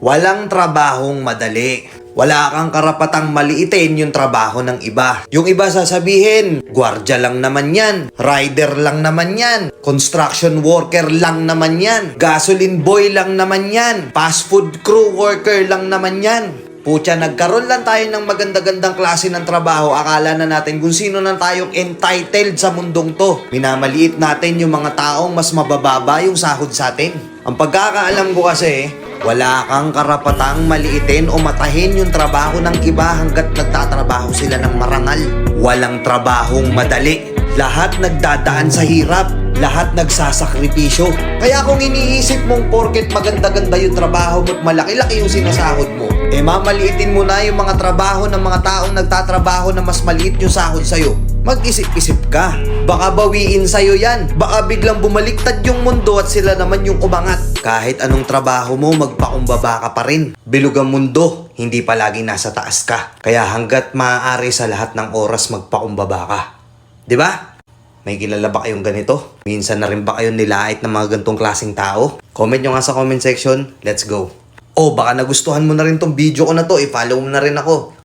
Walang trabahong madali. Wala kang karapatang maliitin yung trabaho ng iba. Yung iba sasabihin, gwardiya lang naman yan, rider lang naman yan, construction worker lang naman yan, gasoline boy lang naman yan, fast food crew worker lang naman yan. Pucha, nagkaroon lang tayo ng maganda-gandang klase ng trabaho. Akala na natin kung sino na tayong entitled sa mundong to. Minamaliit natin yung mga taong mas mabababa yung sahod sa atin. Ang pagkakaalam ko kasi, wala kang karapatang maliitin o matahin yung trabaho ng iba hanggat nagtatrabaho sila ng marangal. Walang trabahong madali. Lahat nagdadaan sa hirap. Lahat nagsasakripisyo. Kaya kung iniisip mong porket maganda-ganda yung trabaho mo't malaki-laki yung sinasahod mo, mamaliitin mo na yung mga trabaho ng mga taong nagtatrabaho na mas maliit yung sahod sa'yo. Mag-isip-isip ka. Baka bawiin sa'yo yan. Baka biglang bumaliktad yung mundo at sila naman yung umangat. Kahit anong trabaho mo, magpakumbaba ka pa rin. Bilog ang mundo, hindi palaging nasa taas ka. Kaya hanggat maaari sa lahat ng oras magpakumbaba ka. Diba? May kilala ba kayong ganito? Minsan na rin ba kayong nilait ng mga ganitong klaseng tao? Comment nyo nga sa comment section. Let's go. O baka nagustuhan mo na rin tong video ko na to. I-follow mo na rin ako.